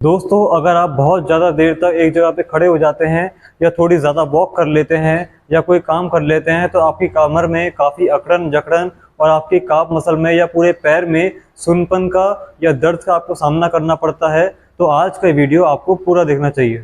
दोस्तों, अगर आप बहुत ज़्यादा देर तक एक जगह पे खड़े हो जाते हैं या थोड़ी ज़्यादा वॉक कर लेते हैं या कोई काम कर लेते हैं तो आपकी कमर में काफ़ी अकड़न जकड़न और आपकी काफ मसल में या पूरे पैर में सुनपन का या दर्द का आपको सामना करना पड़ता है। तो आज का वीडियो आपको पूरा देखना चाहिए।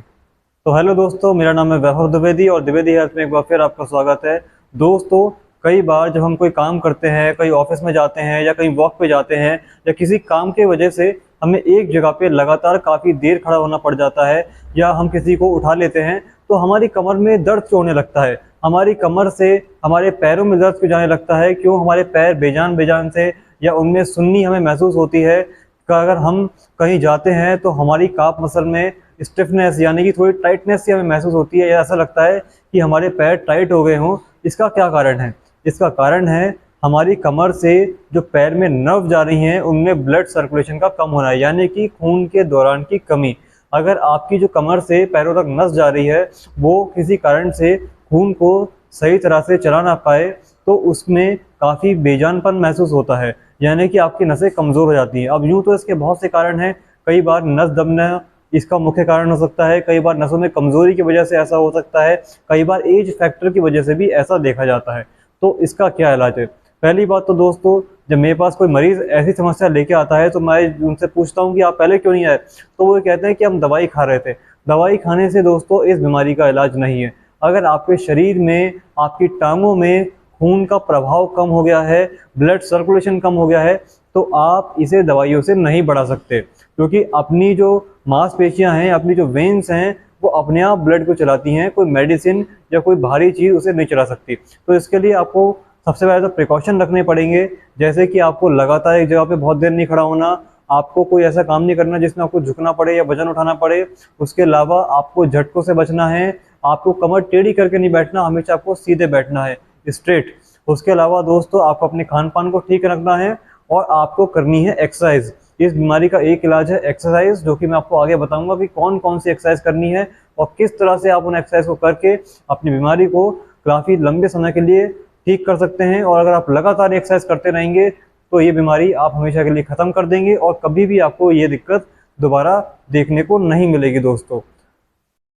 तो हेलो दोस्तों, मेरा नाम है वैभव द्विवेदी और द्विवेदी हेल्थ में एक बार फिर आपका स्वागत है। दोस्तों, कई बार जब हम कोई काम करते हैं, कहीं ऑफिस में जाते हैं या कहीं वॉक पे जाते हैं या किसी काम के वजह से हमें एक जगह पे लगातार काफ़ी देर खड़ा होना पड़ जाता है या हम किसी को उठा लेते हैं तो हमारी कमर में दर्द क्यों होने लगता है। हमारी कमर से हमारे पैरों में दर्द क्यों जाने लगता है, क्यों हमारे पैर बेजान बेजान से या उनमें सुन्नी हमें महसूस होती है। अगर हम कहीं जाते हैं तो हमारी काफ मसल में स्टिफनेस यानी कि थोड़ी टाइटनेस सी हमें महसूस होती है या ऐसा लगता है कि हमारे पैर टाइट हो गए हों। इसका क्या कारण है? इसका कारण है हमारी कमर से जो पैर में नर्व जा रही हैं उनमें ब्लड सर्कुलेशन का कम होना है, यानी कि खून के दौरान की कमी। अगर आपकी जो कमर से पैरों तक नस जा रही है वो किसी कारण से खून को सही तरह से चला ना पाए तो उसमें काफ़ी बेजानपन महसूस होता है, यानी कि आपकी नसें कमज़ोर हो जाती हैं। अब यूँ तो इसके बहुत से कारण हैं। कई बार नस दबना इसका मुख्य कारण हो सकता है, कई बार नसों में कमज़ोरी की वजह से ऐसा हो सकता है, कई बार एज फैक्टर की वजह से भी ऐसा देखा जाता है। तो इसका क्या इलाज है? पहली बात तो दोस्तों, जब मेरे पास कोई मरीज़ ऐसी समस्या लेके आता है तो मैं उनसे पूछता हूँ कि आप पहले क्यों नहीं आए? तो वो कहते हैं कि हम दवाई खा रहे थे। दवाई खाने से दोस्तों इस बीमारी का इलाज नहीं है। अगर आपके शरीर में, आपकी टाँगों में खून का प्रभाव कम हो गया है, ब्लड सर्कुलेशन कम हो गया है, तो आप इसे दवाइयों से नहीं बढ़ा सकते, क्योंकि अपनी जो मांसपेशियां हैं, अपनी जो वेन्स हैं, वो अपने आप ब्लड को चलाती हैं। कोई मेडिसिन या कोई भारी चीज़ उसे नहीं चला सकती। तो इसके लिए आपको सबसे पहले तो प्रिकॉशन रखने पड़ेंगे, जैसे कि आपको लगातार एक जगह पे बहुत देर नहीं खड़ा होना, आपको कोई ऐसा काम नहीं करना जिसमें आपको झुकना पड़े या वजन उठाना पड़े। उसके अलावा आपको झटकों से बचना है, आपको कमर टेढ़ी करके नहीं बैठना, हमेशा आपको सीधे बैठना है, स्ट्रेट। उसके अलावा दोस्तों आपको अपने खान पान को ठीक रखना है और आपको करनी है एक्सरसाइज। इस बीमारी का एक इलाज है एक्सरसाइज, जो कि मैं आपको आगे बताऊंगा कि कौन कौन सी एक्सरसाइज करनी है और किस तरह से आप उन एक्सरसाइज को करके अपनी बीमारी को काफ़ी लंबे समय के लिए ठीक कर सकते हैं। और अगर आप लगातार एक्सरसाइज करते रहेंगे तो ये बीमारी आप हमेशा के लिए ख़त्म कर देंगे और कभी भी आपको ये दिक्कत दोबारा देखने को नहीं मिलेगी। दोस्तों,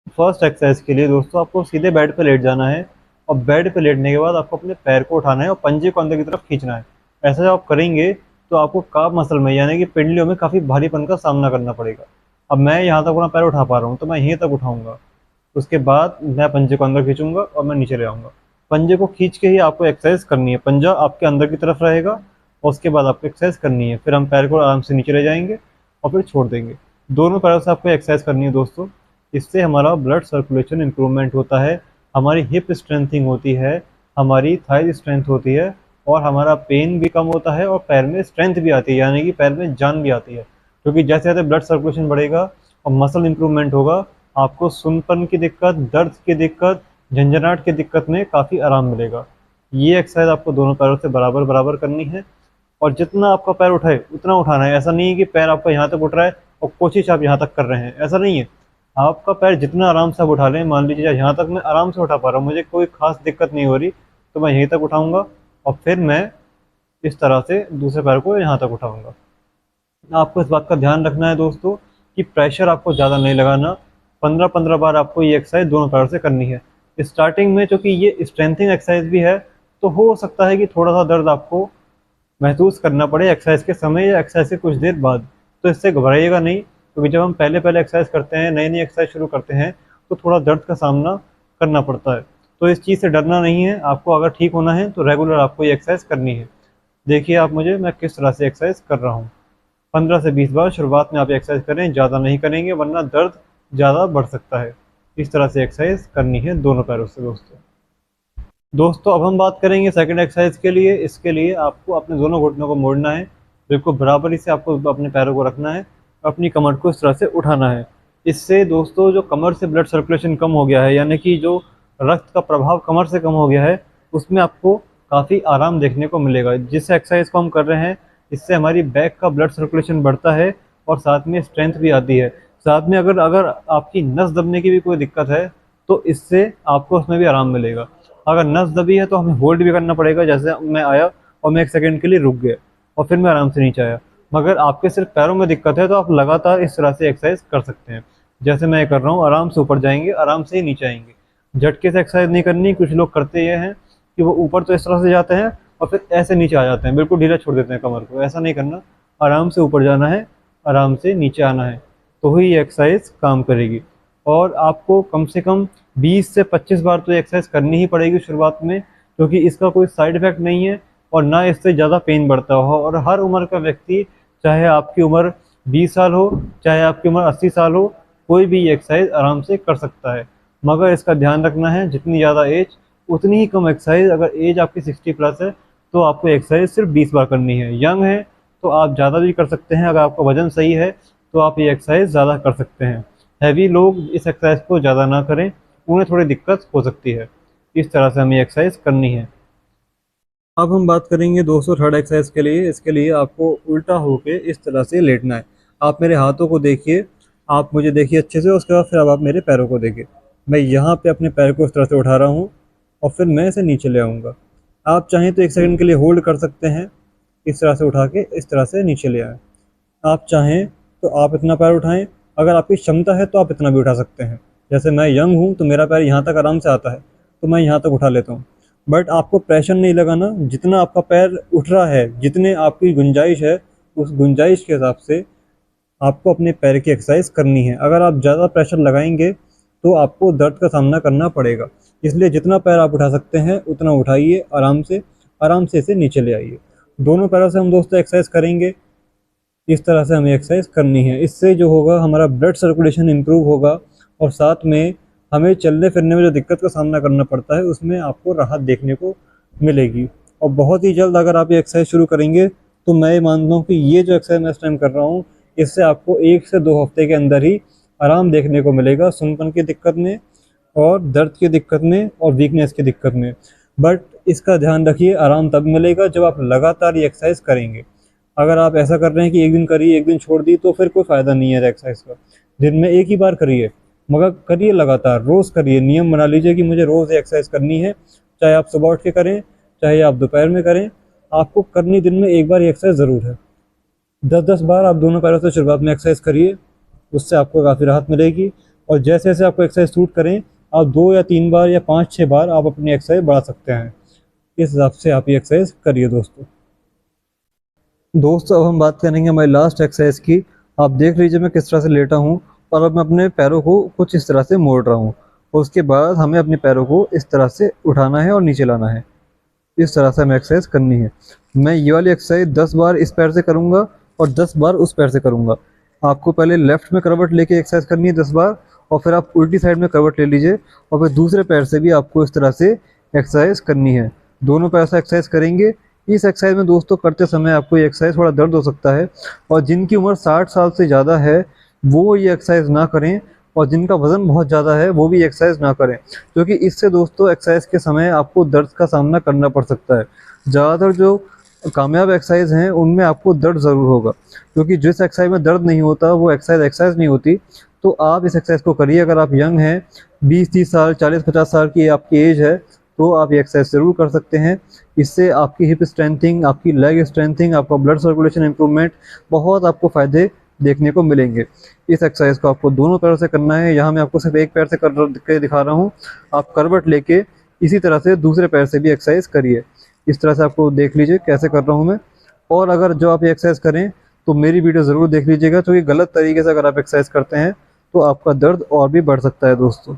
फर्स्ट एक्सरसाइज के लिए दोस्तों आपको सीधे बेड पर लेट जाना है और बेड पर लेटने के बाद आपको अपने पैर को उठाना है और पंजे को अंदर की तरफ खींचना है। ऐसा जब आप करेंगे तो आपको काफ मसल में यानी कि पिंडलियों में काफ़ी भारीपन का सामना करना पड़ेगा। अब मैं यहाँ तक अपना पैर उठा पा रहा हूँ तो मैं यहीं तक उठाऊंगा। उसके बाद मैं पंजे को अंदर खींचूंगा और मैं नीचे ले आऊँगा। पंजे को खींच के ही आपको एक्सरसाइज करनी है, पंजा आपके अंदर की तरफ रहेगा और उसके बाद आपको एक्सरसाइज करनी है। फिर हम पैर को आराम से नीचे ले जाएंगे और फिर छोड़ देंगे। दोनों पैरों से आपको एक्सरसाइज करनी है दोस्तों। इससे हमारा ब्लड सर्कुलेशन इंप्रूवमेंट होता है, हमारी हिप स्ट्रेंथिंग होती है, हमारी थाई स्ट्रेंथ होती है और हमारा पेन भी कम होता है और पैर में स्ट्रेंथ भी आती है, यानी कि पैर में जान भी आती है। क्योंकि जैसे जैसे ब्लड सर्कुलेशन बढ़ेगा और मसल इंप्रूवमेंट होगा, आपको सुनपन की दिक्कत, दर्द की दिक्कत, झंझनाहट की दिक्कत में काफ़ी आराम मिलेगा। ये एक्सरसाइज आपको दोनों पैरों से बराबर बराबर करनी है और जितना आपका पैर उठाए उतना उठाना है। ऐसा नहीं है कि पैर आपका यहाँ तक उठ रहा है और कोशिश आप यहाँ तक कर रहे हैं, ऐसा नहीं है। आपका पैर जितना आराम से आप उठा लें, मान लीजिए यहाँ तक मैं आराम से उठा पा रहा हूँ, मुझे कोई खास दिक्कत नहीं हो रही, तो मैं यहीं तक उठाऊंगा और फिर मैं इस तरह से दूसरे पैर को यहाँ तक उठाऊंगा। आपको इस बात का ध्यान रखना है दोस्तों कि प्रेशर आपको ज़्यादा नहीं लगाना। 15-15 बार आपको ये एक्सरसाइज दोनों पैरों से करनी है। स्टार्टिंग में चूँकि ये स्ट्रेंथिंग एक्सरसाइज भी है तो हो सकता है कि थोड़ा सा दर्द आपको महसूस करना पड़े एक्सरसाइज के समय या एक्सरसाइज के कुछ देर बाद। तो इससे घबराइएगा नहीं, क्योंकि जब हम पहले पहले एक्सरसाइज करते हैं, नई नई एक्सरसाइज शुरू करते हैं, तो थोड़ा दर्द का सामना करना पड़ता है। तो इस चीज़ से डरना नहीं है। आपको अगर ठीक होना है तो रेगुलर आपको ये एक्सरसाइज करनी है। देखिए आप मुझे, मैं किस तरह से एक्सरसाइज कर रहा हूँ। 15 से 20 बार शुरुआत में आप एक्सरसाइज करें, ज़्यादा नहीं करेंगे वरना दर्द ज़्यादा बढ़ सकता है। इस तरह से एक्सरसाइज करनी है दोनों पैरों से दोस्तों, अब हम बात करेंगे सेकंड एक्सरसाइज के लिए। इसके लिए आपको अपने दोनों घुटनों को मोड़ना है, बिल्कुल बराबरी से आपको अपने पैरों को रखना है, अपनी कमर को इस तरह से उठाना है। इससे दोस्तों जो कमर से ब्लड सर्कुलेशन कम हो गया है, यानी कि जो रक्त का प्रभाव कमर से कम हो गया है, उसमें आपको काफ़ी आराम देखने को मिलेगा। जिस एक्सरसाइज को हम कर रहे हैं इससे हमारी बैक का ब्लड सर्कुलेशन बढ़ता है और साथ में स्ट्रेंथ भी आती है। साथ में अगर अगर आपकी नस दबने की भी कोई दिक्कत है तो इससे आपको उसमें भी आराम मिलेगा। अगर नस दबी है तो हमें होल्ड भी करना पड़ेगा, जैसे मैं आया और मैं 1 सेकंड के लिए रुक गया और फिर मैं आराम से नीचे आया, मगर आपके सिर्फ पैरों में दिक्कत है तो आप लगातार इस तरह से एक्सरसाइज कर सकते हैं। जैसे मैं कर रहा हूँ, आराम से ऊपर जाएंगे, आराम से ही नीचे आएंगे। झटके से एक्सरसाइज नहीं करनी। कुछ लोग करते ये हैं कि वो ऊपर तो इस तरह से जाते हैं और फिर ऐसे नीचे आ जाते हैं, बिल्कुल ढीला छोड़ देते हैं कमर को। ऐसा नहीं करना, आराम से ऊपर जाना है, आराम से नीचे आना है, तो ही ये एक्सरसाइज काम करेगी। और आपको कम से कम 20 से 25 बार तो ये एक्सरसाइज करनी ही पड़ेगी शुरुआत में, क्योंकि इसका कोई साइड इफेक्ट नहीं है और ना इससे ज़्यादा पेन बढ़ता हो। और हर उम्र का व्यक्ति, चाहे आपकी उम्र 20 साल हो, चाहे आपकी उम्र 80 साल हो, कोई भी ये एक्सरसाइज आराम से कर सकता है। मगर इसका ध्यान रखना है, जितनी ज़्यादा एज उतनी ही कम एक्सरसाइज। अगर एज आपकी 60 प्लस है तो आपको एक्सरसाइज सिर्फ 20 बार करनी है। यंग है तो आप ज़्यादा भी कर सकते हैं। अगर आपका वजन सही है तो आप ये एक्सरसाइज ज़्यादा कर सकते हैं। हैवी लोग इस एक्सरसाइज को ज़्यादा ना करें, उन्हें थोड़ी दिक्कत हो सकती है। इस तरह से हमें एक्सरसाइज करनी है। अब हम बात करेंगे दोस्तों थर्ड एक्सरसाइज के लिए। इसके लिए आपको उल्टा होके इस तरह से लेटना है। आप मेरे हाथों को देखिए, आप मुझे देखिए अच्छे से, उसके बाद फिर अब आप मेरे पैरों को देखिए। मैं यहाँ पे अपने पैर को इस तरह से उठा रहा हूँ और फिर मैं इसे नीचे ले आऊँगा। आप चाहें तो 1 सेकंड के लिए होल्ड कर सकते हैं, इस तरह से उठा के इस तरह से नीचे ले आएँ। आप चाहें तो आप इतना पैर उठाएं, अगर आपकी क्षमता है तो आप इतना भी उठा सकते हैं। जैसे मैं यंग हूँ तो मेरा पैर यहाँ तक आराम से आता है, तो मैं यहाँ तक उठा लेता हूँ। बट आपको प्रेशर नहीं लगाना, जितना आपका पैर उठ रहा है, जितने आपकी गुंजाइश है, उस गुंजाइश के हिसाब से आपको अपने पैर की एक्सरसाइज करनी है। अगर आप ज़्यादा प्रेशर लगाएंगे तो आपको दर्द का सामना करना पड़ेगा। इसलिए जितना पैर आप उठा सकते हैं उतना उठाइए, आराम से इसे नीचे ले आइए। दोनों पैरों से हम दोस्तों एक्सरसाइज करेंगे। इस तरह से हमें एक्सरसाइज करनी है। इससे जो होगा, हमारा ब्लड सर्कुलेशन इम्प्रूव होगा और साथ में हमें चलने फिरने में जो दिक्कत का सामना करना पड़ता है उसमें आपको राहत देखने को मिलेगी। और बहुत ही जल्द अगर आप ये एक्सरसाइज शुरू करेंगे तो मैं ये मानता हूँ कि ये जो एक्सरसाइज मैं इस टाइम कर रहा हूँ, इससे आपको 1 से 2 हफ्ते के अंदर ही आराम देखने को मिलेगा, सुनपन की दिक्कत में और दर्द की दिक्कत में और वीकनेस की दिक्कत में। बट इसका ध्यान रखिए, आराम तब मिलेगा जब आप लगातार ये एक्सरसाइज करेंगे। अगर आप ऐसा कर रहे हैं कि एक दिन करिए, एक दिन छोड़ दी, तो फिर कोई फ़ायदा नहीं है एक्सरसाइज का। दिन में एक ही बार करिए, मगर करिए लगातार, रोज़ करिए। नियम बना लीजिए कि मुझे रोज़ एक्सरसाइज करनी है, चाहे आप सुबह उठ के करें, चाहे आप दोपहर में करें, आपको करनी दिन में एक बार ये एक्सरसाइज ज़रूर है। 10-10 बार आप दोनों पैरों से शुरुआत में एक्सरसाइज करिए, उससे आपको काफ़ी राहत मिलेगी। और जैसे जैसे आपको एक्सरसाइज सूट करें, आप 2 या 3 बार या 5-6 बार आप अपनी एक्सरसाइज बढ़ा सकते हैं। इस हिसाब से आप ये एक्सरसाइज करिए दोस्तों। अब हम बात करेंगे हमारी लास्ट एक्सरसाइज की। आप देख लीजिए मैं किस तरह से लेटा हूँ और अब मैं अपने पैरों को कुछ इस तरह से मोड़ रहा हूँ। उसके बाद हमें अपने पैरों को इस तरह से उठाना है और नीचे लाना है। इस तरह से हमें एक्सरसाइज करनी है। मैं ये वाली एक्सरसाइज 10 बार इस पैर से करूँगा और 10 बार उस पैर से करूँगा। आपको पहले लेफ्ट में करवट लेके एक्सरसाइज करनी है 10 बार, और फिर आप उल्टी साइड में करवट ले लीजिए और फिर दूसरे पैर से भी आपको इस तरह से एक्सरसाइज करनी है। दोनों पैर से एक्सरसाइज करेंगे। इस एक्सरसाइज में दोस्तों करते समय आपको ये एक्सरसाइज थोड़ा दर्द हो सकता है, और जिनकी उम्र 60 साल से ज़्यादा है वो ये एक्सरसाइज ना करें, और जिनका वज़न बहुत ज़्यादा है वो भी एक्सरसाइज ना करें, क्योंकि इससे दोस्तों एक्सरसाइज के समय आपको दर्द का सामना करना पड़ सकता है। ज़्यादातर जो कामयाब एक्सरसाइज हैं उनमें आपको दर्द ज़रूर होगा, क्योंकि जिस एक्सरसाइज में दर्द नहीं होता वो एक्सरसाइज नहीं होती। तो आप इस एक्सरसाइज को करिए। अगर आप यंग हैं, 20-30 साल, 40-50 साल की आपकी एज है, तो आप ये एक्सरसाइज ज़रूर कर सकते हैं। इससे आपकी हिप स्ट्रेंथिंग, आपकी लेग स्ट्रेंथिंग, आपका ब्लड सर्कुलेशन इंप्रूवमेंट, बहुत आपको फ़ायदे देखने को मिलेंगे। इस एक्सरसाइज को आपको दोनों पैरों से करना है। यहाँ मैं आपको सिर्फ एक पैर से कर दिखा रहा हूँ। आप करवट लेके इसी तरह से दूसरे पैर से भी एक्सरसाइज करिए। इस तरह से आपको देख लीजिए कैसे कर रहा हूँ मैं। और अगर जो आप ये एक्सरसाइज करें तो मेरी वीडियो ज़रूर देख लीजिएगा, क्योंकि गलत तरीके से अगर आप एक्सरसाइज करते हैं तो आपका दर्द और भी बढ़ सकता है दोस्तों।